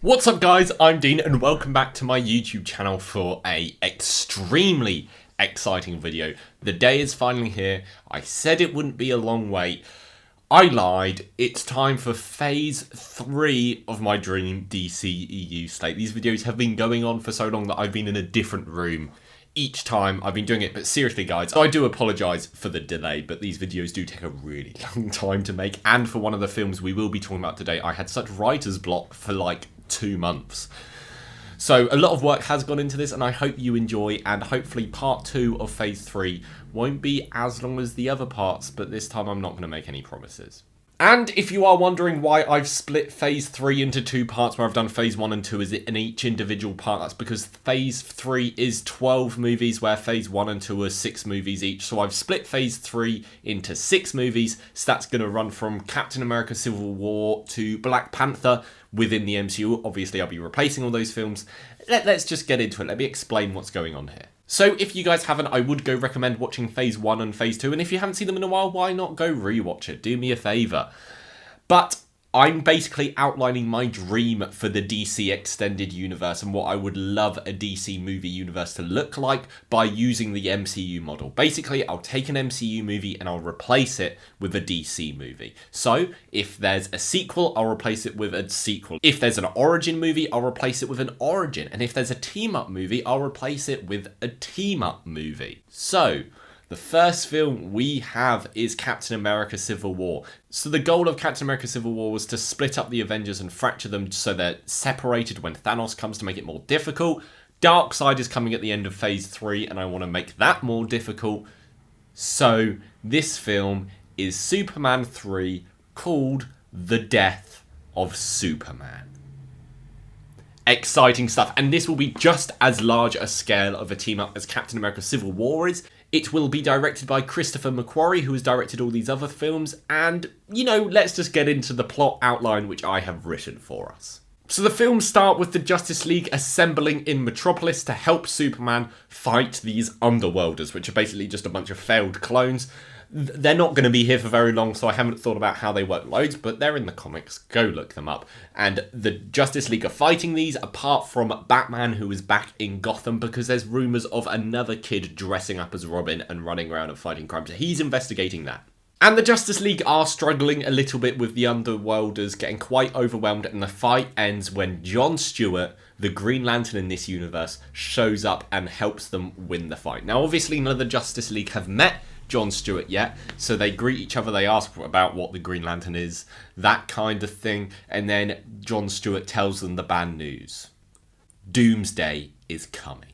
What's up guys, I'm Dean and welcome back to my YouTube channel for a extremely exciting video. The day is finally here. I said it wouldn't be a long wait. I lied. It's time for phase 3 of my dream DCEU slate. These videos have been going on for so long that I've been in a different room each time I've been doing it, but seriously guys, I do apologise for the delay, but these videos do take a really long time to make, and for one of the films we will be talking about today, I had such writer's block for like 2 months. So a lot of work has gone into this and I hope you enjoy, and hopefully part 2 of phase 3 won't be as long as the other parts, but this time I'm not going to make any promises. And if you are wondering why I've split phase 3 into 2 parts where I've done phase 1 and 2 in each individual part, that's because phase 3 is 12 movies where phase 1 and 2 are 6 movies each. So I've split phase 3 into 6 movies. So that's going to run from Captain America Civil War to Black Panther within the MCU. Obviously I'll be replacing all those films. Let's just get into it. Let me explain what's going on here. So if you guys haven't, I would go recommend watching phase 1 and phase 2, and if you haven't seen them in a while, why not go rewatch it? Do me a favour. But I'm basically outlining my dream for the DC extended universe and what I would love a DC movie universe to look like by using the MCU model. Basically, I'll take an MCU movie and I'll replace it with a DC movie. So if there's a sequel, I'll replace it with a sequel. If there's an origin movie, I'll replace it with an origin. And if there's a team-up movie, I'll replace it with a team-up movie. So the first film we have is Captain America Civil War. So the goal of Captain America Civil War was to split up the Avengers and fracture them so they're separated when Thanos comes to make it more difficult. Darkseid is coming at the end of phase 3 and I want to make that more difficult. So this film is Superman 3 called The Death of Superman. Exciting stuff, and this will be just as large a scale of a team-up as Captain America Civil War is. It will be directed by Christopher McQuarrie, who has directed all these other films, and, you know, let's just get into the plot outline which I have written for us. So the films start with the Justice League assembling in Metropolis to help Superman fight these Underworlders, which are basically just a bunch of failed clones. They're not going to be here for very long, so I haven't thought about how they work loads, but they're in the comics. Go look them up. And the Justice League are fighting these, apart from Batman, who is back in Gotham, because there's rumours of another kid dressing up as Robin and running around and fighting crime. So he's investigating that. And the Justice League are struggling a little bit with the Underworlders, getting quite overwhelmed, and the fight ends when John Stewart, the Green Lantern in this universe, shows up and helps them win the fight. Now, obviously, none of the Justice League have met John Stewart yet, so they greet each other, they ask about what the Green Lantern is, that kind of thing, and then John Stewart tells them the bad news. Doomsday is coming.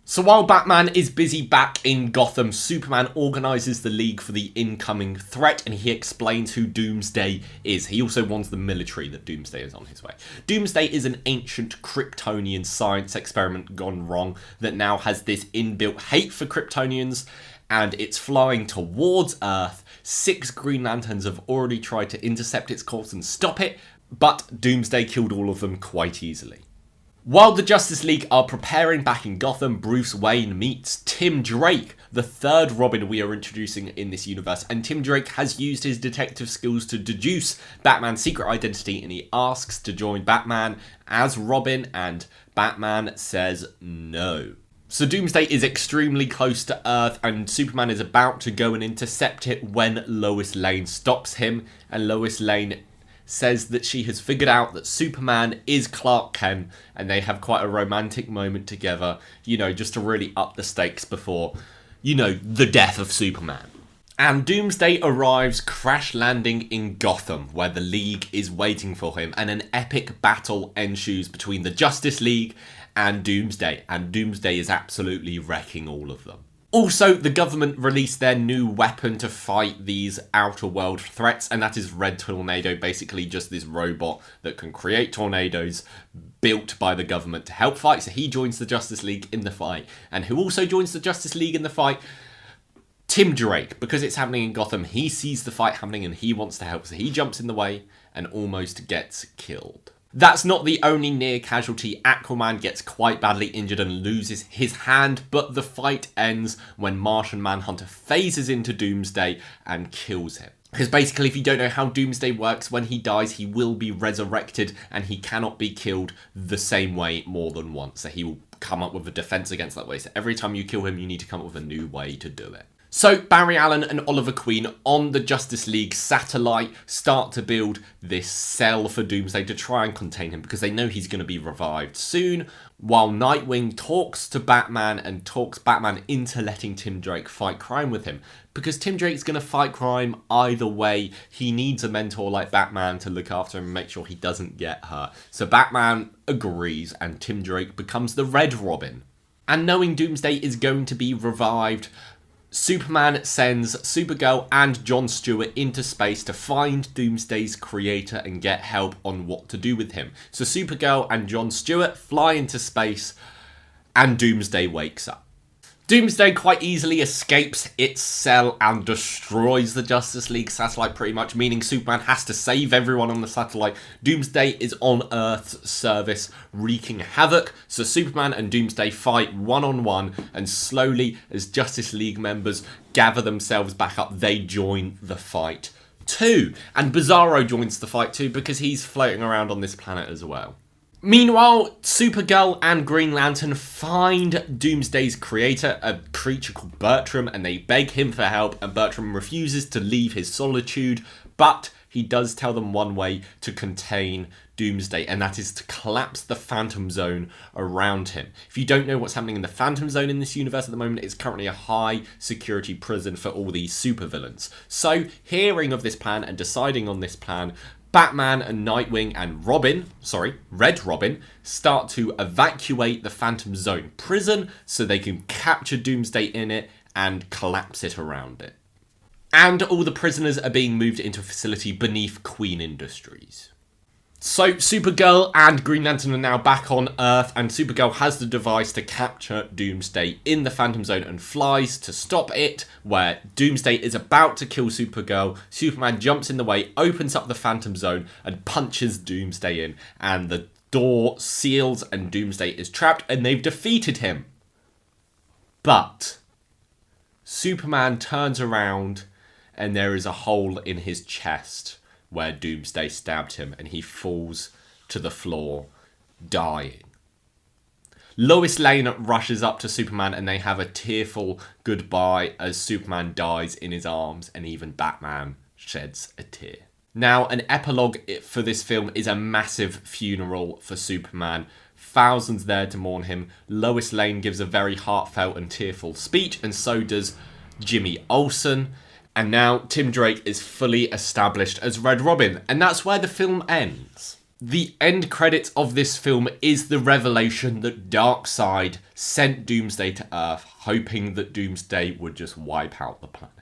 So while Batman is busy back in Gotham, Superman organises the League for the incoming threat, and he explains who Doomsday is. He also warns the military that Doomsday is on his way. Doomsday is an ancient Kryptonian science experiment gone wrong that now has this inbuilt hate for Kryptonians, and it's flying towards Earth. 6 Green Lanterns have already tried to intercept its course and stop it, but Doomsday killed all of them quite easily. While the Justice League are preparing back in Gotham, Bruce Wayne meets Tim Drake, the third Robin we are introducing in this universe, and Tim Drake has used his detective skills to deduce Batman's secret identity, and he asks to join Batman as Robin, and Batman says no. So Doomsday is extremely close to Earth, and Superman is about to go and intercept it when Lois Lane stops him, and Lois Lane says that she has figured out that Superman is Clark Kent, and they have quite a romantic moment together, you know, just to really up the stakes before, you know, the death of Superman. And Doomsday arrives crash landing in Gotham, where the League is waiting for him, and an epic battle ensues between the Justice League and Doomsday is absolutely wrecking all of them. Also, the government released their new weapon to fight these outer world threats, and that is Red Tornado, basically just this robot that can create tornadoes built by the government to help fight. So he joins the Justice League in the fight. And who also joins the Justice League in the fight? Tim Drake. Because it's happening in Gotham, he sees the fight happening and he wants to help. So he jumps in the way and almost gets killed. That's not the only near casualty. Aquaman gets quite badly injured and loses his hand, but the fight ends when Martian Manhunter phases into Doomsday and kills him. Because basically, if you don't know how Doomsday works, when he dies, he will be resurrected and he cannot be killed the same way more than once. So he will come up with a defense against that way. So every time you kill him, you need to come up with a new way to do it. So Barry Allen and Oliver Queen on the Justice League satellite start to build this cell for Doomsday to try and contain him because they know he's going to be revived soon, while Nightwing talks to Batman and talks Batman into letting Tim Drake fight crime with him. Because Tim Drake's going to fight crime either way. He needs a mentor like Batman to look after him and make sure he doesn't get hurt. So Batman agrees and Tim Drake becomes the Red Robin. And knowing Doomsday is going to be revived, Superman sends Supergirl and Jon Stewart into space to find Doomsday's creator and get help on what to do with him. So Supergirl and Jon Stewart fly into space and Doomsday wakes up. Doomsday quite easily escapes its cell and destroys the Justice League satellite pretty much, meaning Superman has to save everyone on the satellite. Doomsday is on Earth's service, wreaking havoc, so Superman and Doomsday fight one-on-one, and slowly, as Justice League members gather themselves back up, they join the fight too. And Bizarro joins the fight too, because he's floating around on this planet as well. Meanwhile, Supergirl and Green Lantern find Doomsday's creator, a creature called Bertram, and they beg him for help, and Bertram refuses to leave his solitude, but he does tell them one way to contain Doomsday, and that is to collapse the Phantom Zone around him. If you don't know what's happening in the Phantom Zone in this universe at the moment, it's currently a high security prison for all these supervillains. So, hearing of this plan and deciding on this plan, Batman and Nightwing and Red Robin, start to evacuate the Phantom Zone prison so they can capture Doomsday in it and collapse it around it. And all the prisoners are being moved into a facility beneath Queen Industries. So Supergirl and Green Lantern are now back on Earth, and Supergirl has the device to capture Doomsday in the Phantom Zone and flies to stop it, where Doomsday is about to kill Supergirl. Superman jumps in the way, opens up the Phantom Zone, and punches Doomsday in, and the door seals and Doomsday is trapped, and they've defeated him. But Superman turns around, and there is a hole in his chest where Doomsday stabbed him, and he falls to the floor, dying. Lois Lane rushes up to Superman, and they have a tearful goodbye as Superman dies in his arms, and even Batman sheds a tear. Now, an epilogue for this film is a massive funeral for Superman. Thousands there to mourn him. Lois Lane gives a very heartfelt and tearful speech, and so does Jimmy Olsen. And now Tim Drake is fully established as Red Robin, and that's where the film ends. The end credits of this film is the revelation that Darkseid sent Doomsday to Earth, hoping that Doomsday would just wipe out the planet.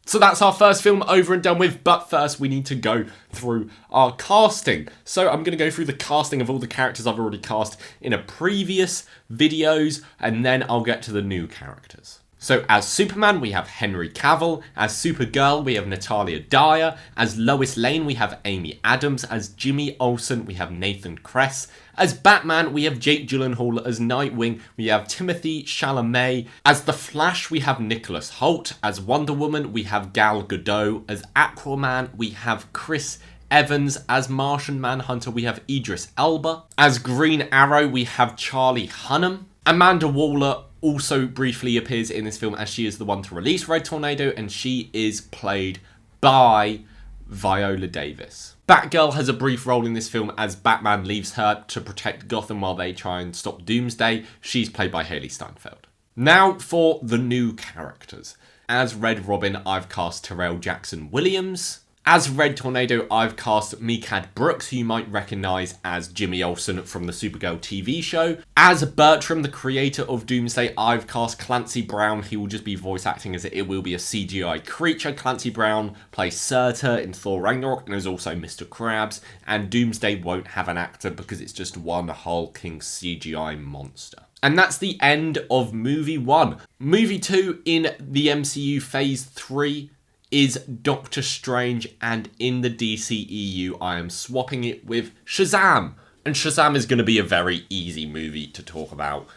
So that's our first film over and done with, but first we need to go through our casting. So I'm going to go through the casting of all the characters I've already cast in a previous videos, and then I'll get to the new characters. So as Superman, we have Henry Cavill. As Supergirl, we have Natalia Dyer. As Lois Lane, we have Amy Adams. As Jimmy Olsen, we have Nathan Kress. As Batman, we have Jake Gyllenhaal. As Nightwing, we have Timothée Chalamet. As The Flash, we have Nicholas Hoult. As Wonder Woman, we have Gal Gadot. As Aquaman, we have Chris Evans. As Martian Manhunter, we have Idris Elba. As Green Arrow, we have Charlie Hunnam. Amanda Waller also briefly appears in this film as she is the one to release Red Tornado, and she is played by Viola Davis. Batgirl has a brief role in this film as Batman leaves her to protect Gotham while they try and stop Doomsday. She's played by Haley Steinfeld. Now for the new characters. As Red Robin, I've cast Terrell Jackson Williams. As Red Tornado, I've cast Mikaad Brooks, who you might recognise as Jimmy Olsen from the Supergirl TV show. As Bertram, the creator of Doomsday, I've cast Clancy Brown. He will just be voice acting as it will be a CGI creature. Clancy Brown plays Surtur in Thor Ragnarok and is also Mr. Krabs. And Doomsday won't have an actor because it's just one hulking CGI monster. And that's the end of movie 1. Movie 2 in the MCU Phase 3 is Doctor Strange, and in the DCEU I am swapping it with Shazam. And Shazam is going to be a very easy movie to talk about,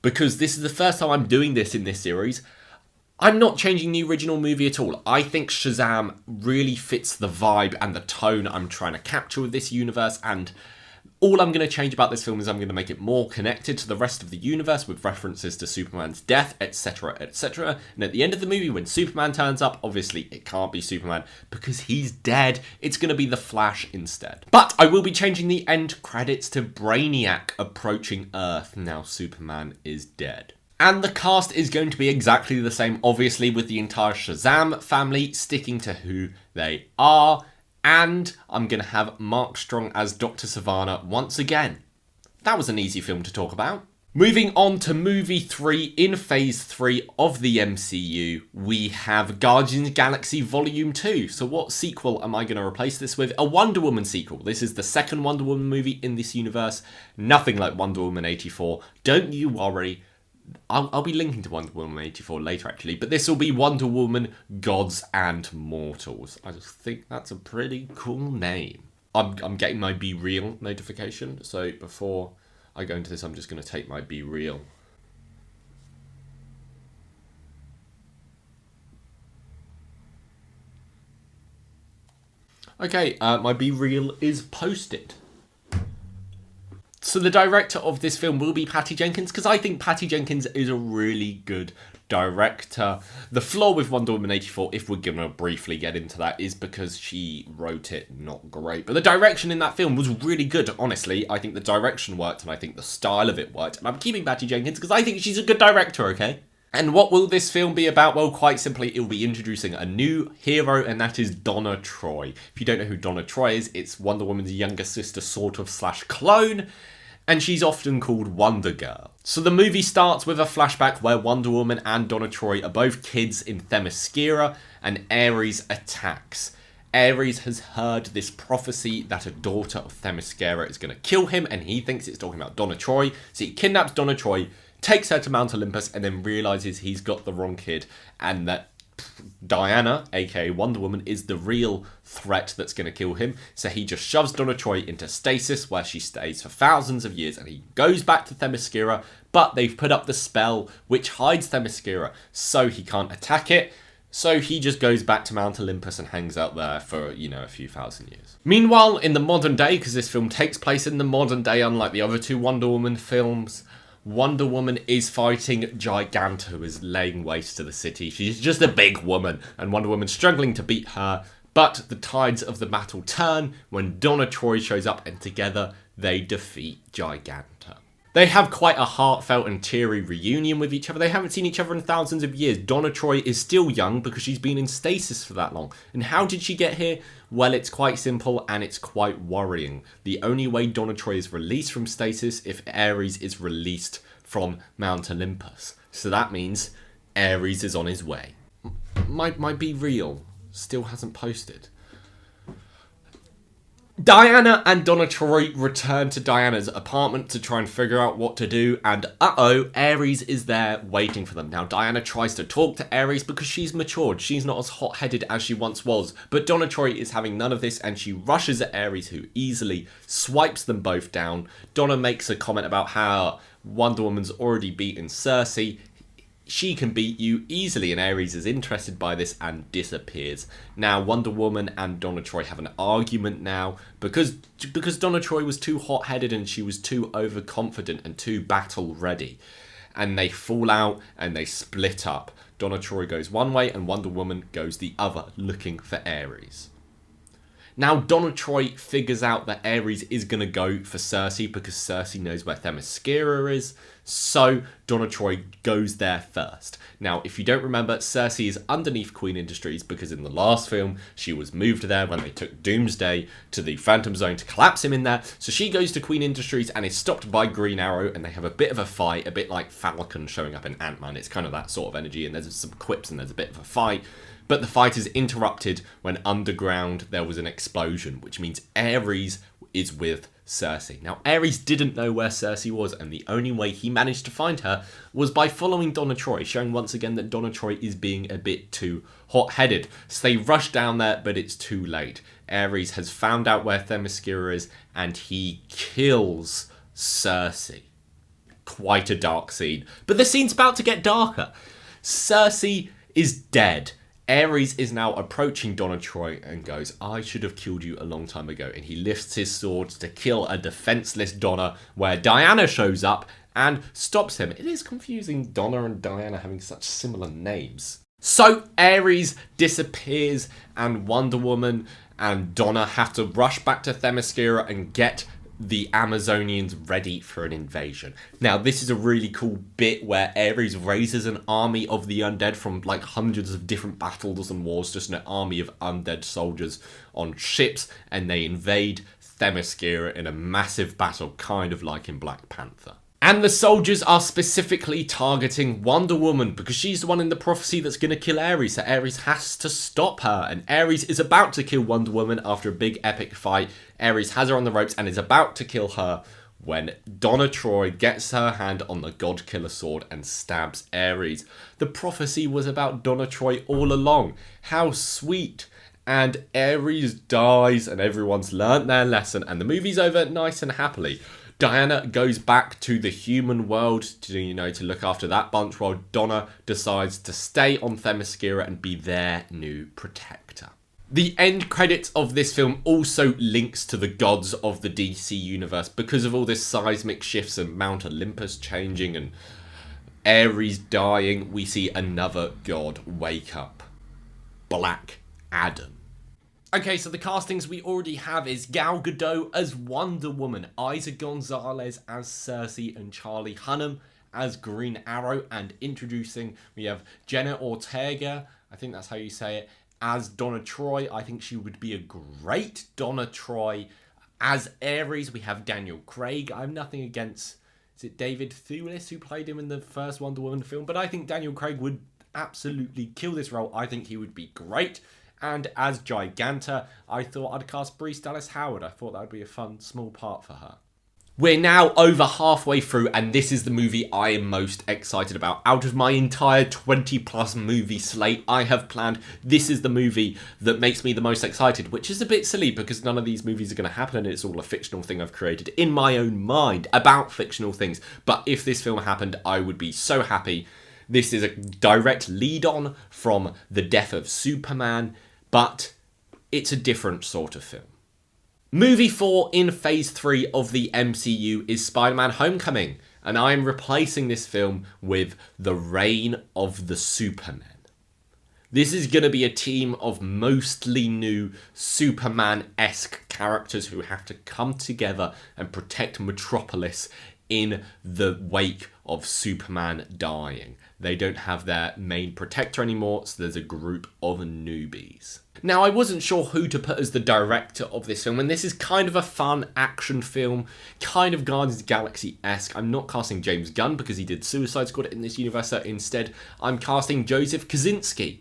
because this is the first time I'm doing this in this series. I'm not changing the original movie at all. I think Shazam really fits the vibe and the tone I'm trying to capture with this universe, and all I'm going to change about this film is I'm going to make it more connected to the rest of the universe with references to Superman's death, etc, etc. And at the end of the movie, when Superman turns up, obviously it can't be Superman because he's dead. It's going to be the Flash instead. But I will be changing the end credits to Brainiac approaching Earth now Superman is dead. And the cast is going to be exactly the same, obviously, with the entire Shazam family sticking to who they are. And I'm going to have Mark Strong as Dr. Sivana once again. That was an easy film to talk about. Moving on to movie 3 in phase 3 of the MCU, we have Guardians of the Galaxy Volume 2. So what sequel am I going to replace this with? A Wonder Woman sequel. This is the second Wonder Woman movie in this universe. Nothing like Wonder Woman 84. Don't you worry. I'll be linking to Wonder Woman 84 later, actually, but this will be Wonder Woman Gods and Mortals. I just think that's a pretty cool name. I'm getting my Be Real notification, so before I go into this, I'm just going to take my Be Real. Okay, my Be Real is posted. So the director of this film will be Patty Jenkins, because I think Patty Jenkins is a really good director. The flaw with Wonder Woman 84, if we're going to briefly get into that, is because she wrote it not great. But the direction in that film was really good, honestly. I think the direction worked, and I think the style of it worked. And I'm keeping Patty Jenkins because I think she's a good director, okay? And what will this film be about? Well, quite simply, it will be introducing a new hero, and that is Donna Troy. If you don't know who Donna Troy is, it's Wonder Woman's younger sister, sort of, / clone. And she's often called Wonder Girl. So the movie starts with a flashback where Wonder Woman and Donna Troy are both kids in Themyscira, and Ares attacks. Ares has heard this prophecy that a daughter of Themyscira is going to kill him, and he thinks it's talking about Donna Troy. So he kidnaps Donna Troy, takes her to Mount Olympus, and then realises he's got the wrong kid, and that Diana, aka Wonder Woman, is the real threat that's going to kill him. So he just shoves Donna Troy into stasis, where she stays for thousands of years, and he goes back to Themyscira, but they've put up the spell which hides Themyscira, so he can't attack it. So he just goes back to Mount Olympus and hangs out there for, a few thousand years. Meanwhile, in the modern day, because this film takes place in the modern day, unlike the other two Wonder Woman films, Wonder Woman is fighting Giganta, who is laying waste to the city. She's just a big woman, and Wonder Woman's struggling to beat her, but the tides of the battle turn when Donna Troy shows up, and together they defeat Giganta. They have quite a heartfelt and teary reunion with each other. They haven't seen each other in thousands of years. Donna Troy is still young because she's been in stasis for that long. And how did she get here? Well, it's quite simple and it's quite worrying. The only way Donna Troy is released from stasis if Ares is released from Mount Olympus. So that means Ares is on his way. Might be real. Still hasn't posted. Diana and Donna Troy return to Diana's apartment to try and figure out what to do, and Ares is there waiting for them. Now, Diana tries to talk to Ares because she's matured. She's not as hot-headed as she once was, but Donna Troy is having none of this, and she rushes at Ares, who easily swipes them both down. Donna makes a comment about how Wonder Woman's already beaten Cersei. She can beat you easily, and Ares is interested by this and disappears. Now, Wonder Woman and Donna Troy have an argument now because Donna Troy was too hot-headed and she was too overconfident and too battle-ready. And they fall out and they split up. Donna Troy goes one way and Wonder Woman goes the other, looking for Ares. Now, Donna Troy figures out that Ares is going to go for Cersei because Cersei knows where Themyscira is. So, Donna Troy goes there first. Now, if you don't remember, Cersei is underneath Queen Industries because in the last film, she was moved there when they took Doomsday to the Phantom Zone to collapse him in there. So she goes to Queen Industries and is stopped by Green Arrow, and they have a bit of a fight, a bit like Falcon showing up in Ant-Man. It's kind of that sort of energy, and there's some quips and there's a bit of a fight. But the fight is interrupted when underground there was an explosion, which means Ares is with Cersei. Now, Ares didn't know where Cersei was, and the only way he managed to find her was by following Donna Troy, showing once again that Donna Troy is being a bit too hot-headed. So they rush down there, but it's too late. Ares has found out where Themyscira is, and he kills Cersei. Quite a dark scene. But the scene's about to get darker. Cersei is dead. Ares is now approaching Donna Troy and goes, I should have killed you a long time ago. And he lifts his sword to kill a defenseless Donna, where Diana shows up and stops him. It is confusing, Donna and Diana having such similar names. So Ares disappears, and Wonder Woman and Donna have to rush back to Themyscira and get the Amazonians ready for an invasion. Now, this is a really cool bit where Ares raises an army of the undead from like hundreds of different battles and wars, just an army of undead soldiers on ships, and they invade Themyscira in a massive battle, kind of like in Black Panther. And the soldiers are specifically targeting Wonder Woman because she's the one in the prophecy that's going to kill Ares, so Ares has to stop her. And Ares is about to kill Wonder Woman after a big epic fight. Ares has her on the ropes and is about to kill her when Donna Troy gets her hand on the God Killer sword and stabs Ares. The prophecy was about Donna Troy all along. How sweet. And Ares dies and everyone's learnt their lesson and the movie's over nice and happily. Diana goes back to the human world to look after that bunch, while Donna decides to stay on Themyscira and be their new protector. The end credits of this film also links to the gods of the DC universe because of all this seismic shifts and Mount Olympus changing and Ares dying. We see another god wake up. Black Adam. Okay, so the castings we already have is Gal Gadot as Wonder Woman, Isa Gonzalez as Cersei, and Charlie Hunnam as Green Arrow. And introducing, we have Jenna Ortega, I think that's how you say it, as Donna Troy. I think she would be a great Donna Troy. As Ares, we have Daniel Craig. I have nothing against, is it David Thewlis who played him in the first Wonder Woman film? But I think Daniel Craig would absolutely kill this role. I think he would be great. And as Giganta, I thought I'd cast Bryce Dallas Howard. I thought that would be a fun, small part for her. We're now over halfway through, and this is the movie I am most excited about. Out of my entire 20-plus movie slate I have planned, this is the movie that makes me the most excited, which is a bit silly because none of these movies are going to happen, and it's all a fictional thing I've created in my own mind about fictional things. But if this film happened, I would be so happy. This is a direct lead-on from the death of Superman, but it's a different sort of film. Movie 4 in Phase 3 of the MCU is Spider-Man Homecoming, and I am replacing this film with The Reign of the Supermen. This is going to be a team of mostly new Superman-esque characters who have to come together and protect Metropolis in the wake of Superman dying. They don't have their main protector anymore, so there's a group of newbies. Now, I wasn't sure who to put as the director of this film, and this is kind of a fun action film, kind of Guardians of the Galaxy-esque. I'm not casting James Gunn because he did Suicide Squad in this universe, so instead I'm casting Joseph Kosinski,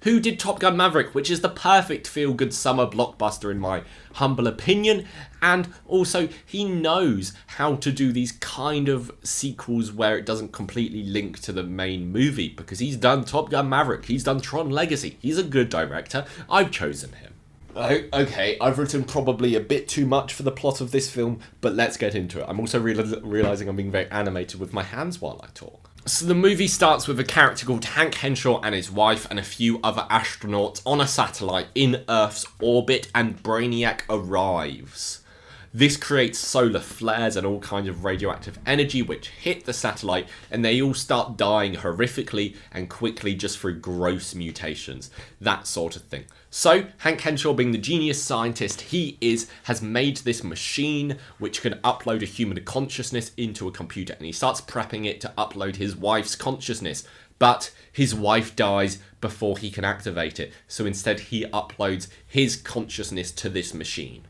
who did Top Gun Maverick, which is the perfect feel-good summer blockbuster in my humble opinion. And also, he knows how to do these kind of sequels where it doesn't completely link to the main movie, because he's done Top Gun Maverick, he's done Tron Legacy. He's a good director. I've chosen him. Okay, I've written probably a bit too much for the plot of this film, but let's get into it. I'm also realising I'm being very animated with my hands while I talk. So the movie starts with a character called Hank Henshaw and his wife and a few other astronauts on a satellite in Earth's orbit, and Brainiac arrives. This creates solar flares and all kinds of radioactive energy which hit the satellite, and they all start dying horrifically and quickly just through gross mutations, that sort of thing. So Hank Henshaw, being the genius scientist he is, has made this machine which can upload a human consciousness into a computer, and he starts prepping it to upload his wife's consciousness. But his wife dies before he can activate it, so instead he uploads his consciousness to this machine.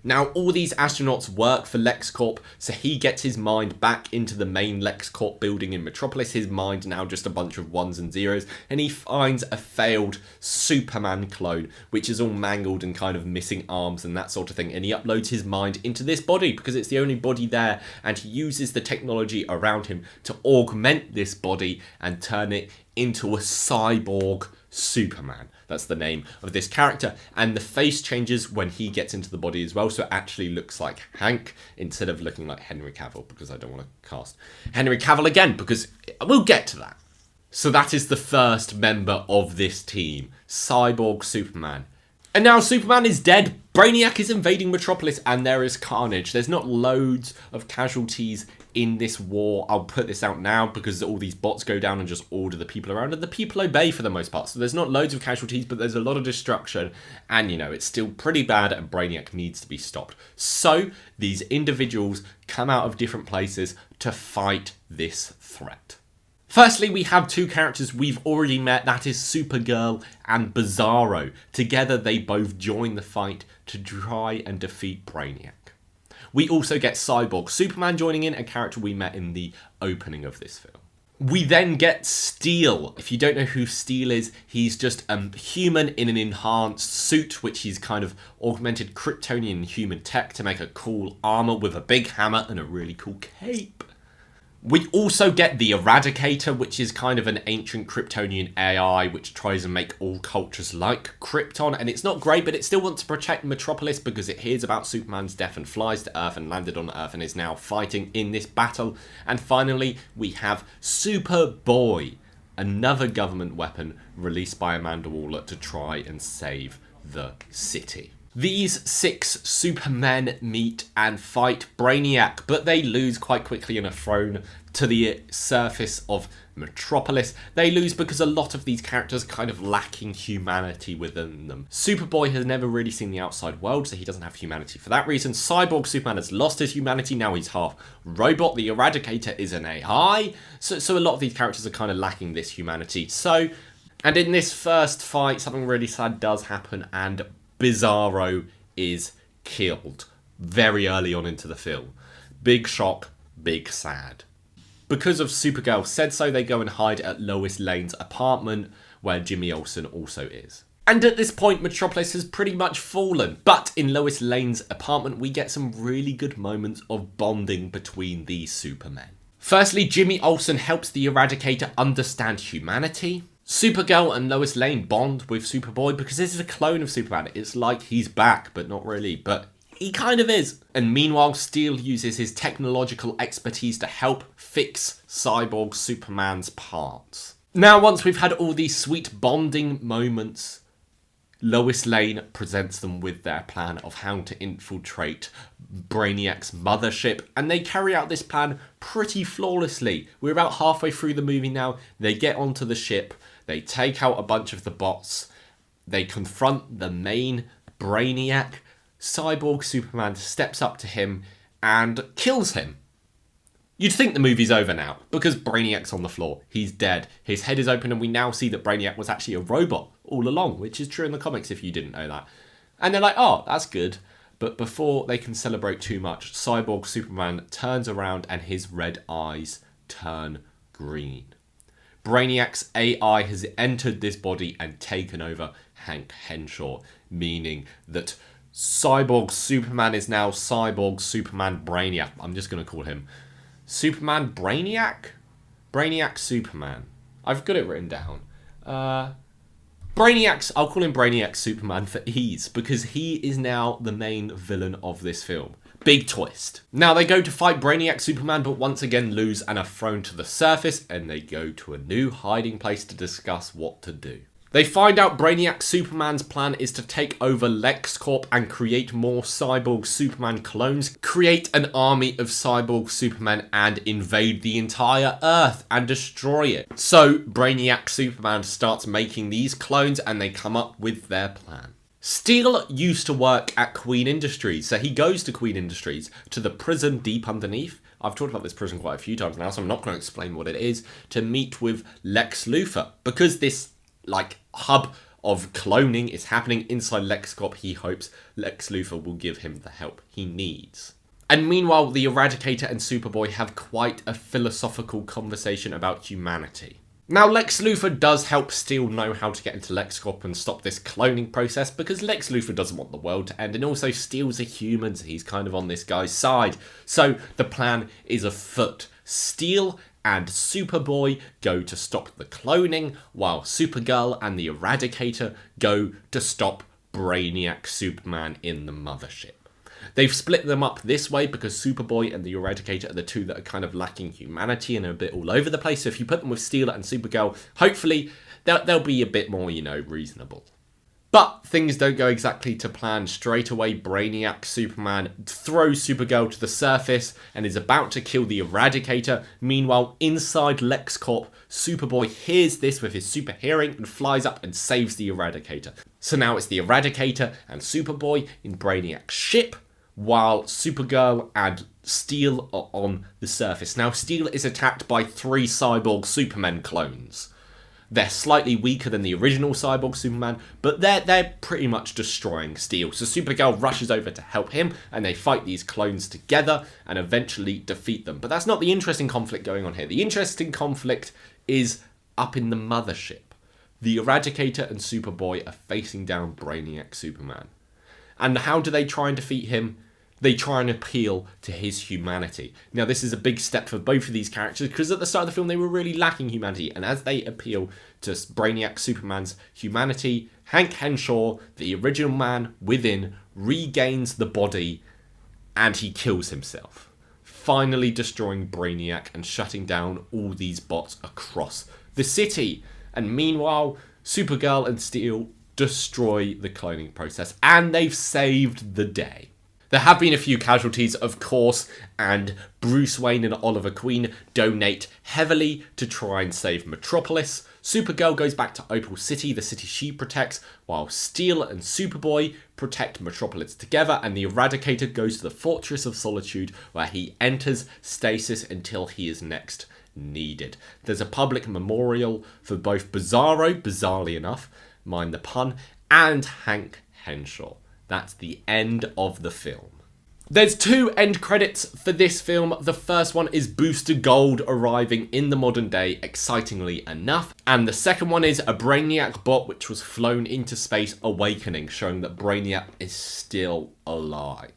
Now, all these astronauts work for LexCorp, so he gets his mind back into the main LexCorp building in Metropolis. His mind now just a bunch of ones and zeros, and he finds a failed Superman clone, which is all mangled and kind of missing arms and that sort of thing, and he uploads his mind into this body because it's the only body there, and he uses the technology around him to augment this body and turn it into a cyborg Superman. That's the name of this character, and the face changes when he gets into the body as well, so it actually looks like Hank instead of looking like Henry Cavill, because I don't want to cast Henry Cavill again, because we'll get to that. So that is the first member of this team, Cyborg Superman. And now Superman is dead, Brainiac is invading Metropolis, and there is carnage. There's not loads of casualties in this war. I'll put this out now because all these bots go down and just order the people around, and the people obey for the most part. So there's not loads of casualties, but there's a lot of destruction, and it's still pretty bad, and Brainiac needs to be stopped. So these individuals come out of different places to fight this threat. Firstly, we have two characters we've already met, that is Supergirl and Bizarro. Together, they both join the fight to try and defeat Brainiac. We also get Cyborg Superman joining in, a character we met in the opening of this film. We then get Steel. If you don't know who Steel is, he's just a human in an enhanced suit, which he's kind of augmented Kryptonian human tech to make a cool armor with a big hammer and a really cool cape. We also get the Eradicator, which is kind of an ancient Kryptonian AI which tries to make all cultures like Krypton, and it's not great, but it still wants to protect Metropolis because it hears about Superman's death and flies to Earth and landed on Earth and is now fighting in this battle. And finally, we have Superboy, another government weapon released by Amanda Waller to try and save the city. These 6 Supermen meet and fight Brainiac, but they lose quite quickly and are thrown to the surface of Metropolis. They lose because a lot of these characters are kind of lacking humanity within them. Superboy has never really seen the outside world, so he doesn't have humanity for that reason. Cyborg Superman has lost his humanity, now he's half robot. The Eradicator is an AI, so a lot of these characters are kind of lacking this humanity. And in this first fight, something really sad does happen, and Bizarro is killed very early on into the film. Big shock, big sad. Because of Supergirl said so, they go and hide at Lois Lane's apartment, where Jimmy Olsen also is. And at this point, Metropolis has pretty much fallen. But in Lois Lane's apartment, we get some really good moments of bonding between these Supermen. Firstly, Jimmy Olsen helps the Eradicator understand humanity. Supergirl and Lois Lane bond with Superboy because this is a clone of Superman. It's like he's back, but not really. But he kind of is. And meanwhile, Steel uses his technological expertise to help fix Cyborg Superman's parts. Now, once we've had all these sweet bonding moments, Lois Lane presents them with their plan of how to infiltrate Brainiac's mothership, and they carry out this plan pretty flawlessly. We're about halfway through the movie now. They get onto the ship, they take out a bunch of the bots, they confront the main Brainiac. Cyborg Superman steps up to him and kills him. You'd think the movie's over now, because Brainiac's on the floor. He's dead. His head is open, and we now see that Brainiac was actually a robot all along, which is true in the comics if you didn't know that. And they're like, oh, that's good. But before they can celebrate too much, Cyborg Superman turns around and his red eyes turn green. Brainiac's AI has entered this body and taken over Hank Henshaw, meaning that Cyborg Superman is now Cyborg Superman Brainiac. I'm just going to call him Superman Brainiac? Brainiac Superman. I've got it written down. I'll call him Brainiac Superman for ease, because he is now the main villain of this film. Big twist. Now they go to fight Brainiac Superman, but once again lose and are thrown to the surface, and they go to a new hiding place to discuss what to do. They find out Brainiac Superman's plan is to take over LexCorp and create more Cyborg Superman clones, create an army of Cyborg Supermen and invade the entire Earth and destroy it. So Brainiac Superman starts making these clones and they come up with their plan. Steel used to work at Queen Industries, so he goes to Queen Industries, to the prison deep underneath. I've talked about this prison quite a few times now, so I'm not going to explain what it is, to meet with Lex Luthor, because this hub of cloning is happening inside LexCorp. He hopes Lex Luthor will give him the help he needs. And meanwhile, the Eradicator and Superboy have quite a philosophical conversation about humanity. Now, Lex Luthor does help Steel know how to get into LexCorp and stop this cloning process, because Lex Luthor doesn't want the world to end, and also Steel's a human, so he's kind of on this guy's side. So the plan is afoot. Steel and Superboy go to stop the cloning, while Supergirl and the Eradicator go to stop Brainiac Superman in the mothership. They've split them up this way because Superboy and the Eradicator are the two that are kind of lacking humanity and are a bit all over the place. So if you put them with Steel and Supergirl, hopefully they'll be a bit more, reasonable. But things don't go exactly to plan. Straight away, Brainiac Superman throws Supergirl to the surface and is about to kill the Eradicator. Meanwhile, inside LexCorp, Superboy hears this with his super hearing and flies up and saves the Eradicator. So now it's the Eradicator and Superboy in Brainiac's ship, while Supergirl and Steel are on the surface. Now, Steel is attacked by 3 Cyborg Superman clones. They're slightly weaker than the original Cyborg Superman, but they're pretty much destroying Steel. So Supergirl rushes over to help him, and they fight these clones together and eventually defeat them. But that's not the interesting conflict going on here. The interesting conflict is up in the mothership. The Eradicator and Superboy are facing down Brainiac Superman. And how do they try and defeat him? They try and appeal to his humanity. Now, this is a big step for both of these characters because at the start of the film, they were really lacking humanity. And as they appeal to Brainiac Superman's humanity, Hank Henshaw, the original man within, regains the body and he kills himself, finally destroying Brainiac and shutting down all these bots across the city. And meanwhile, Supergirl and Steel destroy the cloning process and they've saved the day. There have been a few casualties, of course, and Bruce Wayne and Oliver Queen donate heavily to try and save Metropolis. Supergirl goes back to Opal City, the city she protects, while Steel and Superboy protect Metropolis together, and the Eradicator goes to the Fortress of Solitude, where he enters stasis until he is next needed. There's a public memorial for both Bizarro, bizarrely enough, mind the pun, and Hank Henshaw. That's the end of the film. There's 2 end credits for this film. The first one is Booster Gold arriving in the modern day, excitingly enough. And the second one is a Brainiac bot which was flown into space awakening, showing that Brainiac is still alive.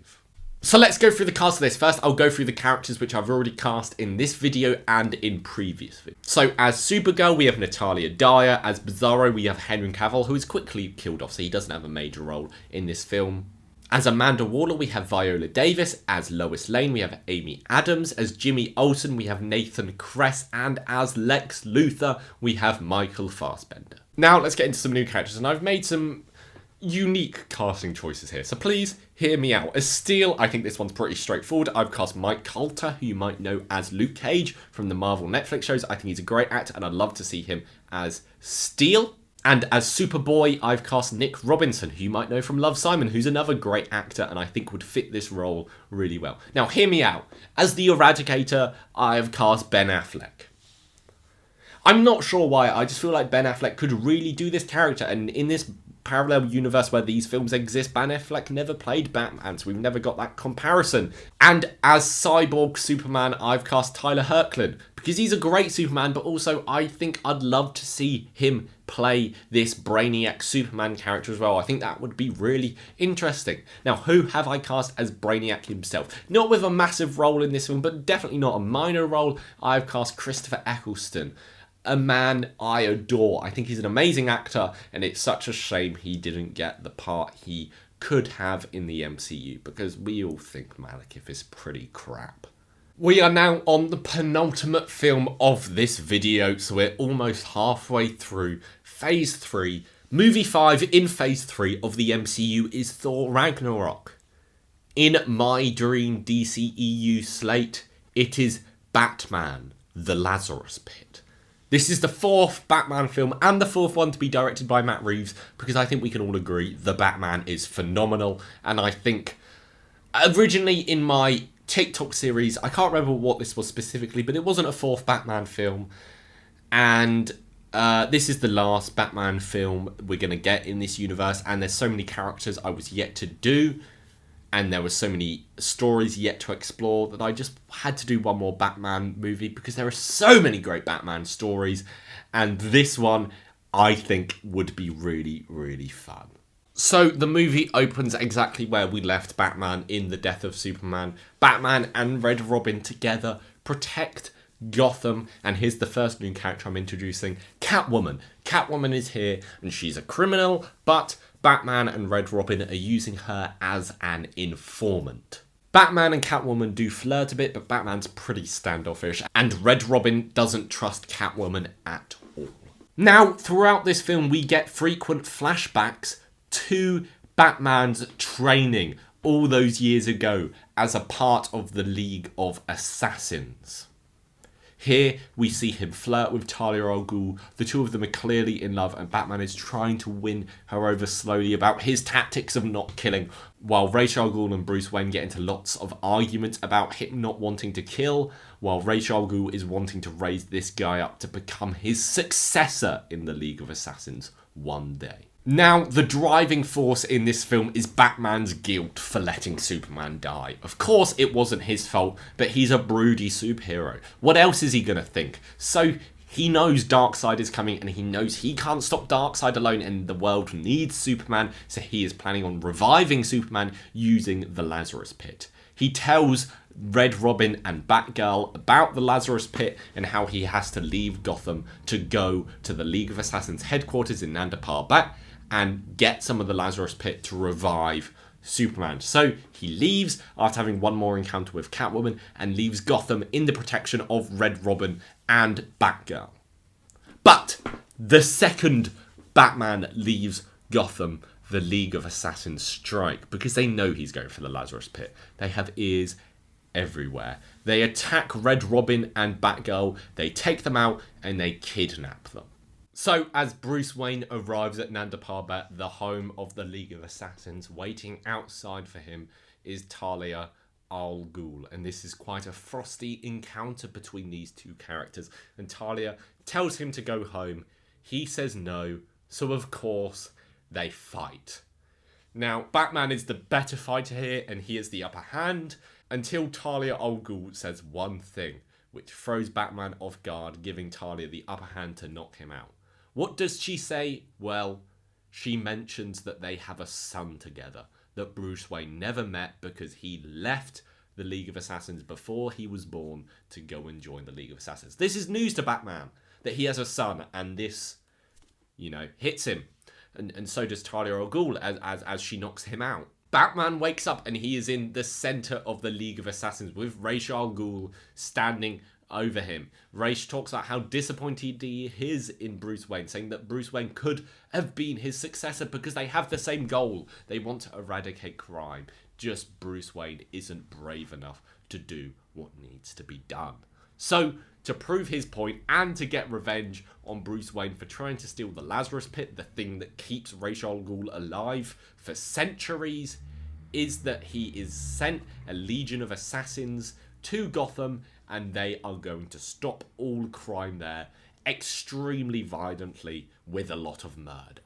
So let's go through the cast of this. First, I'll go through the characters which I've already cast in this video and in previous videos. So as Supergirl, we have Natalia Dyer. As Bizarro, we have Henry Cavill, who is quickly killed off, so he doesn't have a major role in this film. As Amanda Waller, we have Viola Davis. As Lois Lane, we have Amy Adams. As Jimmy Olsen, we have Nathan Kress. And as Lex Luthor, we have Michael Fassbender. Now, let's get into some new characters, and I've made some unique casting choices here, so please hear me out. As Steel, I think this one's pretty straightforward. I've cast Mike Colter, who you might know as Luke Cage from the Marvel Netflix shows. I think he's a great actor and I'd love to see him as Steel. And as Superboy, I've cast Nick Robinson, who you might know from Love, Simon, who's another great actor and I think would fit this role really well. Now hear me out. As the Eradicator, I've cast Ben Affleck. I'm not sure why, I just feel like Ben Affleck could really do this character, and in this parallel universe where these films exist, Ben Affleck never played Batman, so we've never got that comparison. And as Cyborg Superman, I've cast Tyler Hoechlin, because he's a great Superman, but also I think I'd love to see him play this Brainiac Superman character as well. I think that would be really interesting. Now, who have I cast as Brainiac himself? Not with a massive role in this film, but definitely not a minor role. I've cast Christopher Eccleston, a man I adore. I think he's an amazing actor, and it's such a shame he didn't get the part he could have in the MCU, because we all think Malekith is pretty crap. We are now on the penultimate film of this video, so we're almost halfway through Phase 3. Movie 5 in Phase 3 of the MCU is Thor Ragnarok. In my dream DCEU slate, it is Batman, the Lazarus Pit. This is the 4th Batman film and the 4th one to be directed by Matt Reeves, because I think we can all agree the Batman is phenomenal. And I think originally in my TikTok series, I can't remember what this was specifically, but it wasn't a 4th Batman film. And this is the last Batman film we're going to get in this universe. And there's so many characters I was yet to do, and there were so many stories yet to explore, that I just had to do one more Batman movie, because there are so many great Batman stories, and this one I think would be really, really fun. So the movie opens exactly where we left Batman in The Death of Superman. Batman and Red Robin together protect Gotham, and here's the first new character I'm introducing, Catwoman. Catwoman is here, and she's a criminal, but Batman and Red Robin are using her as an informant. Batman and Catwoman do flirt a bit, but Batman's pretty standoffish, and Red Robin doesn't trust Catwoman at all. Now, throughout this film, we get frequent flashbacks to Batman's training all those years ago as a part of the League of Assassins. Here, we see him flirt with Talia al Ghul. The two of them are clearly in love, and Batman is trying to win her over slowly about his tactics of not killing, while Ra's al Ghul and Bruce Wayne get into lots of arguments about him not wanting to kill, while Ra's al Ghul is wanting to raise this guy up to become his successor in the League of Assassins one day. Now, the driving force in this film is Batman's guilt for letting Superman die. Of course, it wasn't his fault, but he's a broody superhero. What else is he gonna think? So, he knows Darkseid is coming, and he knows he can't stop Darkseid alone, and the world needs Superman, so he is planning on reviving Superman using the Lazarus Pit. He tells Red Robin and Batgirl about the Lazarus Pit and how he has to leave Gotham to go to the League of Assassins headquarters in Nanda Parbat and get some of the Lazarus Pit to revive Superman. So he leaves after having one more encounter with Catwoman and leaves Gotham in the protection of Red Robin and Batgirl. But the second Batman leaves Gotham, the League of Assassins strike because they know he's going for the Lazarus Pit. They have ears everywhere. They attack Red Robin and Batgirl, they take them out, and they kidnap them. So, as Bruce Wayne arrives at Nanda Parbat, the home of the League of Assassins, waiting outside for him is Talia al Ghul. And this is quite a frosty encounter between these two characters. And Talia tells him to go home. He says no, so of course, they fight. Now, Batman is the better fighter here, and he has the upper hand, until Talia al Ghul says one thing, which throws Batman off guard, giving Talia the upper hand to knock him out. What does she say? Well, she mentions that they have a son together, that Bruce Wayne never met because he left the League of Assassins before he was born to go and join the League of Assassins. This is news to Batman, that he has a son, and this, hits him. And so does Talia al Ghul as she knocks him out. Batman wakes up and he is in the center of the League of Assassins with Ra's al Ghul standing over him. Ra's talks about how disappointed he is in Bruce Wayne, saying that Bruce Wayne could have been his successor because they have the same goal. They want to eradicate crime. Just Bruce Wayne isn't brave enough to do what needs to be done. So, to prove his point and to get revenge on Bruce Wayne for trying to steal the Lazarus Pit, the thing that keeps Ra's al Ghul alive for centuries, is that he is sent a legion of assassins to Gotham, and they are going to stop all crime there extremely violently with a lot of murder.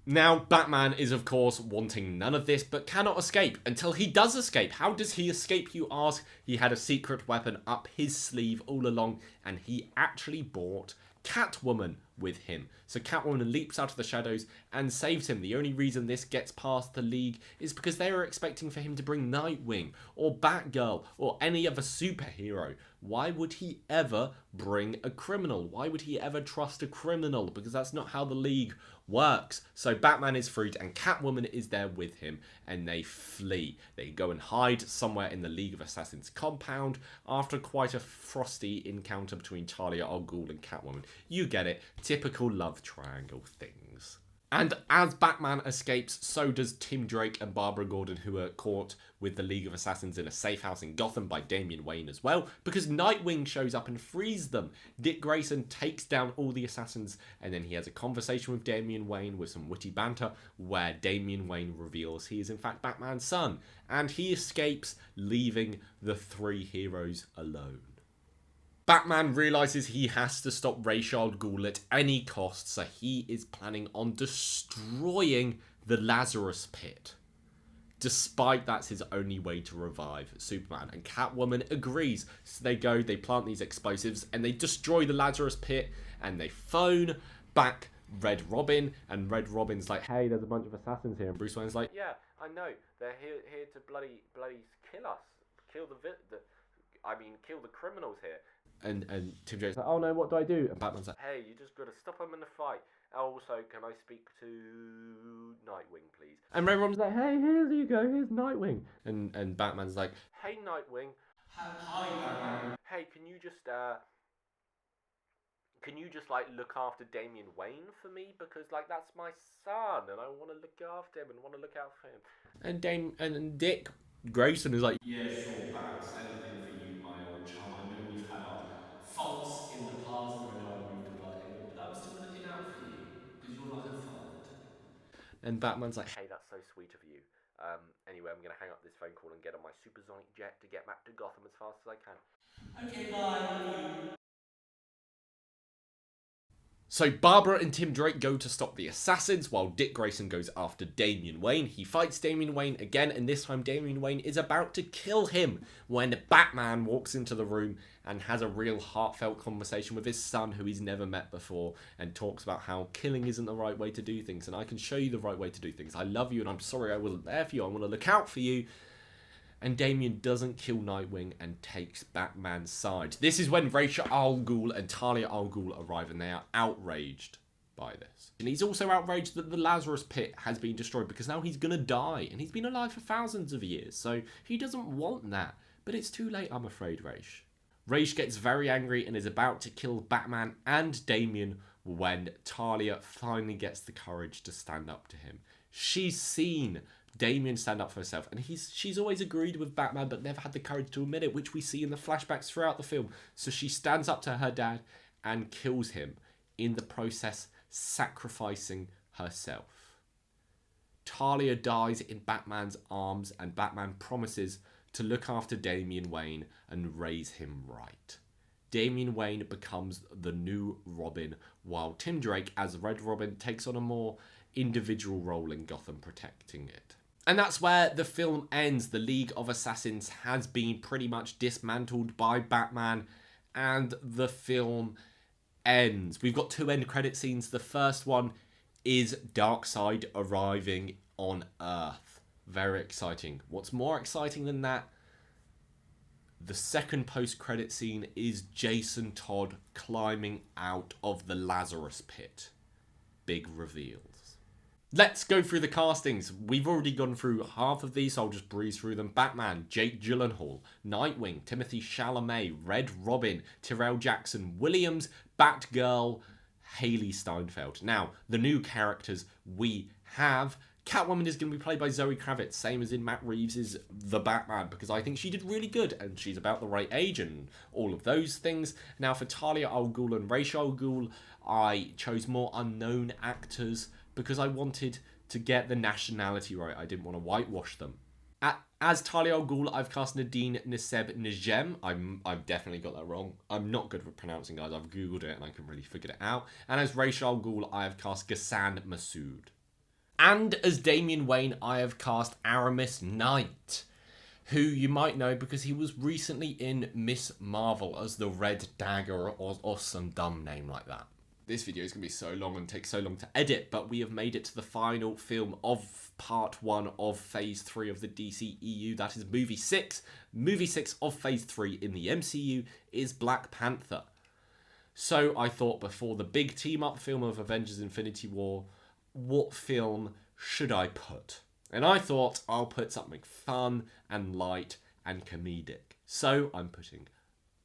Now, Batman is of course wanting none of this, but cannot escape until he does escape. How does he escape, you ask? He had a secret weapon up his sleeve all along, and he actually brought Catwoman with him. So Catwoman leaps out of the shadows and saves him. The only reason this gets past the League is because they were expecting for him to bring Nightwing or Batgirl or any other superhero. Why would he ever bring a criminal? Why would he ever trust a criminal? Because that's not how the League works. So Batman is freed and Catwoman is there with him, and they flee. They go and hide somewhere in the League of Assassins compound after quite a frosty encounter between Talia al Ghul and Catwoman. You get it. Typical love triangle things. And as Batman escapes, so does Tim Drake and Barbara Gordon, who are caught with the League of Assassins in a safe house in Gotham by Damian Wayne as well, because Nightwing shows up and frees them. Dick Grayson takes down all the assassins, and then he has a conversation with Damian Wayne with some witty banter, where Damian Wayne reveals he is in fact Batman's son, and he escapes, leaving the three heroes alone. Batman realizes he has to stop Ra's al Ghul at any cost, so he is planning on destroying the Lazarus Pit. Despite that's his only way to revive Superman, and Catwoman agrees. So they plant these explosives, and they destroy the Lazarus Pit, and they phone back Red Robin, and Red Robin's like, hey, there's a bunch of assassins here, and Bruce Wayne's like, yeah, I know, they're here to bloody kill us, kill the criminals here. And Tim Drake's like, oh no, what do I do? And Batman's like, hey, you just gotta stop them in the fight. Also, can I speak to Nightwing, please? And Red Robin's like, hey, here you go, here's Nightwing. And Batman's like, hey, Nightwing. Hi, Batman. Hey, can you just like look after Damian Wayne for me, because like that's my son and I want to look after him and want to look out for him. And Dick Grayson is like, Yeah, sure, Babs. Anything for you, my old chum. I know we've had our faults in the past, and I know I've moved to Bloodhaven, but I'm still looking out for you because you're like a father to me. and Batman's like, hey, that's so sweet of you. Anyway, I'm gonna hang up this phone call and get on my supersonic jet to get back to Gotham as fast as I can. Okay, bye. Love you. So Barbara and Tim Drake go to stop the assassins while Dick Grayson goes after Damian Wayne. He fights Damian Wayne again, and this time Damian Wayne is about to kill him when Batman walks into the room and has a real heartfelt conversation with his son who he's never met before, and talks about how killing isn't the right way to do things and I can show you the right way to do things. I love you and I'm sorry I wasn't there for you. I want to look out for you. And Damian doesn't kill Nightwing and takes Batman's side. This is when Ra's al Ghul and Talia al Ghul arrive, and they are outraged by this. And he's also outraged that the Lazarus pit has been destroyed, because now he's gonna die, and he's been alive for thousands of years, so he doesn't want that. But it's too late, I'm afraid, Ra's. Ra's gets very angry and is about to kill Batman and Damian when Talia finally gets the courage to stand up to him. She's seen Damian stand up for herself, and she's always agreed with Batman but never had the courage to admit it, which we see in the flashbacks throughout the film. So she stands up to her dad and kills him, in the process sacrificing herself. Talia dies in Batman's arms, and Batman promises to look after Damian Wayne and raise him right. Damian Wayne becomes the new Robin, while Tim Drake as Red Robin takes on a more individual role in Gotham, protecting it. And that's where the film ends. The League of Assassins has been pretty much dismantled by Batman, and the film ends. We've got two end credit scenes. The first one is Darkseid arriving on Earth. Very exciting. What's more exciting than that? The second post-credit scene is Jason Todd climbing out of the Lazarus pit. Big reveals. Let's go through the castings. We've already gone through half of these, so I'll just breeze through them. Batman, Jake Gyllenhaal. Nightwing, Timothée Chalamet. Red Robin, Tyrell Jackson Williams. Batgirl, Haley Steinfeld. Now, the new characters we have. Catwoman is going to be played by Zoe Kravitz, same as in Matt Reeves' The Batman, because I think she did really good, and she's about the right age and all of those things. Now, for Talia al Ghul and Ra's al Ghul, I chose more unknown actors because I wanted to get the nationality right. I didn't want to whitewash them. As Talia al Ghul, I've cast Nadine Nasseb Najem. I've definitely got that wrong. I'm not good with pronouncing, guys. I've googled it and I can really figure it out. And as Ra's al Ghul, I have cast Ghassan Massoud. And as Damian Wayne, I have cast Aramis Knight, who you might know because he was recently in Miss Marvel as the Red Dagger, or some dumb name like that. This video is going to be so long and take so long to edit, but we have made it to the final film of part 1 of phase 3 of the DCEU. That is movie 6. Movie 6 of phase 3 in the MCU is Black Panther. So I thought, before the big team-up film of Avengers Infinity War, what film should I put? And I thought I'll put something fun and light and comedic. So I'm putting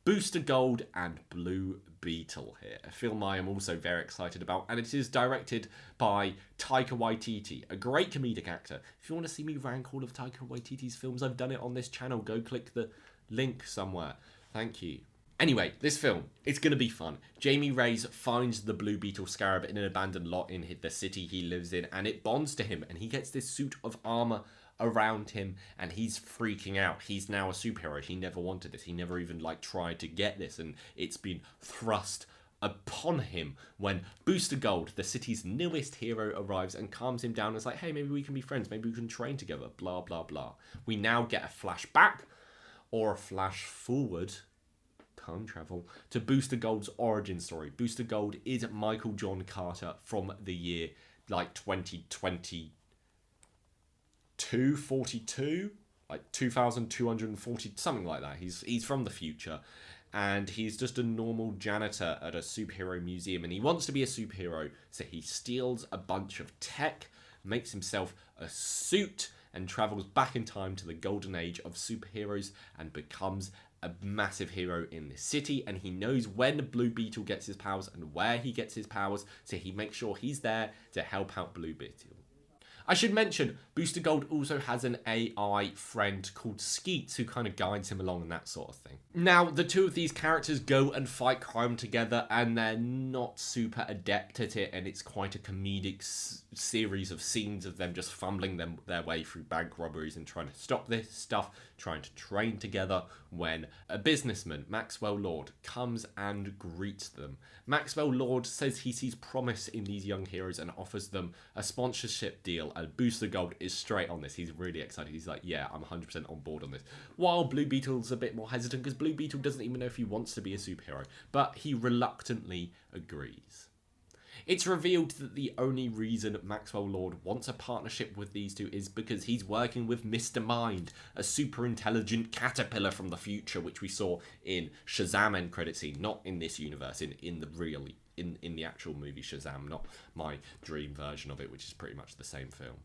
Booster Gold and Blue Beetle here, a film I am also very excited about, and it is directed by Taika Waititi, a great comedic actor. If you want to see me rank all of Taika Waititi's films, I've done it on this channel. Go click the link somewhere. Thank you. Anyway, this film, it's going to be fun. Jamie Reyes finds the Blue Beetle scarab in an abandoned lot in the city he lives in, and it bonds to him, and he gets this suit of armor around him, and he's freaking out. He's now a superhero. He never wanted this. He never even tried to get this, and it's been thrust upon him when Booster Gold, the city's newest hero, arrives and calms him down and is like, hey, maybe we can be friends. Maybe we can train together. Blah, blah, blah. We now get a flashback or a flash forward, time travel, to Booster Gold's origin story. Booster Gold is Michael John Carter from the year 2022, 42. like 2240, something like that. He's from the future, and he's just a normal janitor at a superhero museum, and he wants to be a superhero, so he steals a bunch of tech, makes himself a suit, and travels back in time to the golden age of superheroes and becomes a massive hero in this city. And he knows when Blue Beetle gets his powers and where he gets his powers, so he makes sure he's there to help out Blue Beetle. I should mention, Booster Gold also has an AI friend called Skeets who kind of guides him along and that sort of thing. Now, the two of these characters go and fight crime together, and they're not super adept at it, and it's quite a comedic series of scenes of them just fumbling their way through bank robberies and trying to stop this stuff, trying to train together, when a businessman, Maxwell Lord, comes and greets them. Maxwell Lord says he sees promise in these young heroes and offers them a sponsorship deal, and Booster Gold is straight on this. He's really excited. He's like, yeah, I'm 100% on board on this. While Blue Beetle's a bit more hesitant, because Blue Beetle doesn't even know if he wants to be a superhero, but he reluctantly agrees. It's revealed that the only reason Maxwell Lord wants a partnership with these two is because he's working with Mr. Mind, a super intelligent caterpillar from the future, which we saw in Shazam end credit scene, not in this universe, in the actual movie Shazam, not my dream version of it, which is pretty much the same film.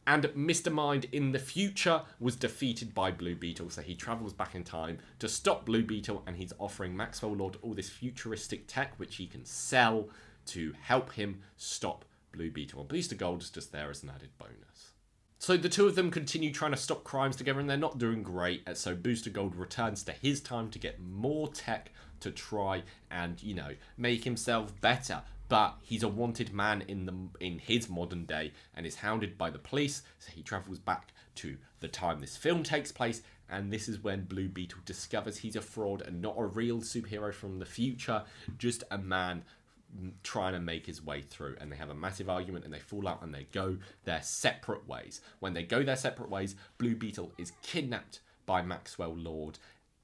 And Mr. Mind in the future was defeated by Blue Beetle, so he travels back in time to stop Blue Beetle, and he's offering Maxwell Lord all this futuristic tech which he can sell to help him stop Blue Beetle. And Booster Gold is just there as an added bonus. So the two of them continue trying to stop crimes together, and they're not doing great, and so Booster Gold returns to his time to get more tech to try and, make himself better. But he's a wanted man in his modern day and is hounded by the police, so he travels back to the time this film takes place, and this is when Blue Beetle discovers he's a fraud and not a real superhero from the future, just a man trying to make his way through. And they have a massive argument, and they fall out, and they go their separate ways. When they go their separate ways, Blue Beetle is kidnapped by Maxwell Lord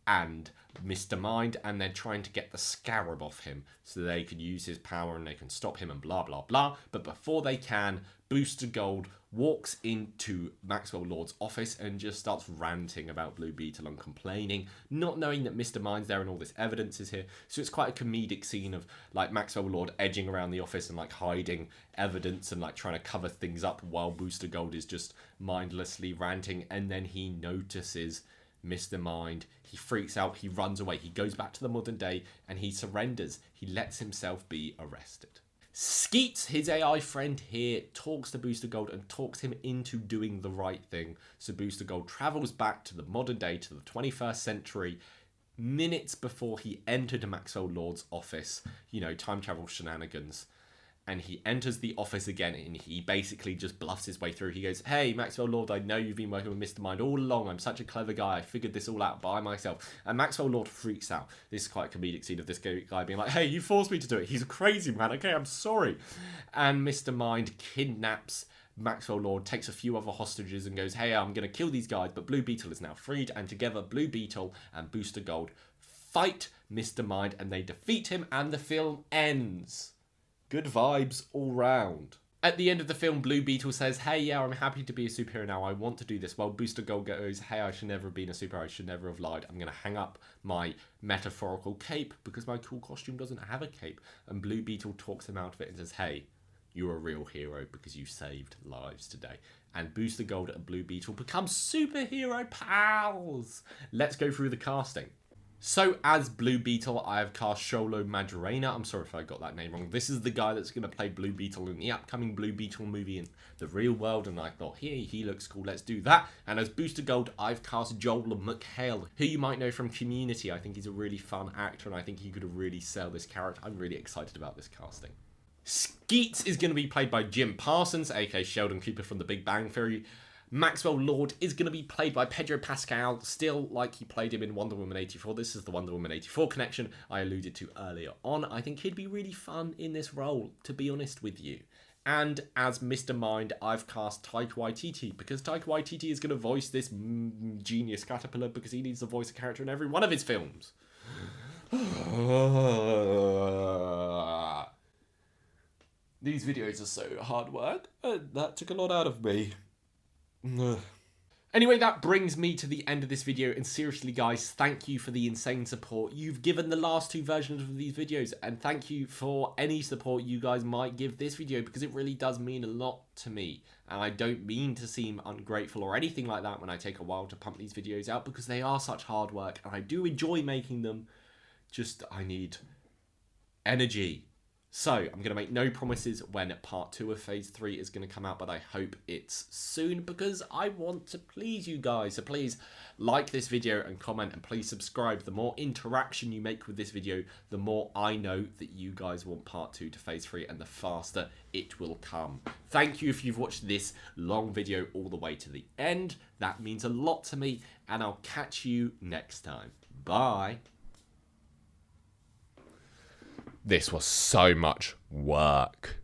and Mr. Mind, and they're trying to get the scarab off him so they can use his power and they can stop him and blah blah blah. But before they can, Booster Gold walks into Maxwell Lord's office and just starts ranting about Blue Beetle and complaining, not knowing that Mr. Mind's there and all this evidence is here. So it's quite a comedic scene of like Maxwell Lord edging around the office and like hiding evidence and like trying to cover things up while Booster Gold is just mindlessly ranting. And then he notices Mr. Mind, he freaks out, he runs away, he goes back to the modern day, and he surrenders. He lets himself be arrested. Skeets, his AI friend here, talks to Booster Gold and talks him into doing the right thing. So Booster Gold travels back to the modern day, to the 21st century, minutes before he entered Maxwell Lord's office, time travel shenanigans. And he enters the office again, and he basically just bluffs his way through. He goes, "Hey, Maxwell Lord, I know you've been working with Mr. Mind all along. I'm such a clever guy. I figured this all out by myself." And Maxwell Lord freaks out. This is quite a comedic scene of this guy being like, "Hey, you forced me to do it. He's a crazy man. Okay, I'm sorry." And Mr. Mind kidnaps Maxwell Lord, takes a few other hostages, and goes, "Hey, I'm going to kill these guys." But Blue Beetle is now freed, and together Blue Beetle and Booster Gold fight Mr. Mind, and they defeat him, and the film ends. Good vibes all round. At the end of the film, Blue Beetle says, "Hey, yeah, I'm happy to be a superhero now. I want to do this." While Booster Gold goes, "Hey, I should never have been a superhero. I should never have lied. I'm going to hang up my metaphorical cape because my cool costume doesn't have a cape." And Blue Beetle talks him out of it and says, "Hey, you're a real hero because you saved lives today." And Booster Gold and Blue Beetle become superhero pals. Let's go through the casting. So, as Blue Beetle, I have cast Sholo Madureina. I'm sorry if I got that name wrong. This is the guy that's going to play Blue Beetle in the upcoming Blue Beetle movie in the real world, and I thought, he looks cool, let's do that. And as Booster Gold, I've cast Joel McHale, who you might know from Community. I think he's a really fun actor, and I think he could really sell this character. I'm really excited about this casting. Skeets is going to be played by Jim Parsons, aka Sheldon Cooper from The Big Bang Theory. Maxwell Lord is going to be played by Pedro Pascal, still like he played him in Wonder Woman 84. This is the Wonder Woman 84 connection I alluded to earlier on. I think he'd be really fun in this role, to be honest with you. And as Mr. Mind, I've cast Taika Waititi, because Taika Waititi is going to voice this genius caterpillar because he needs to voice a character in every one of his films. These videos are so hard work. That took a lot out of me. Anyway, that brings me to the end of this video, and seriously guys, thank you for the insane support you've given the last 2 versions of these videos, and thank you for any support you guys might give this video, because it really does mean a lot to me, and I don't mean to seem ungrateful or anything like that when I take a while to pump these videos out, because they are such hard work, and I do enjoy making them, just I need energy. So, I'm going to make no promises when part 2 of Phase 3 is going to come out, but I hope it's soon because I want to please you guys. So please like this video and comment, and please subscribe. The more interaction you make with this video, the more I know that you guys want part 2 to Phase 3, and the faster it will come. Thank you if you've watched this long video all the way to the end. That means a lot to me, and I'll catch you next time. Bye. This was so much work.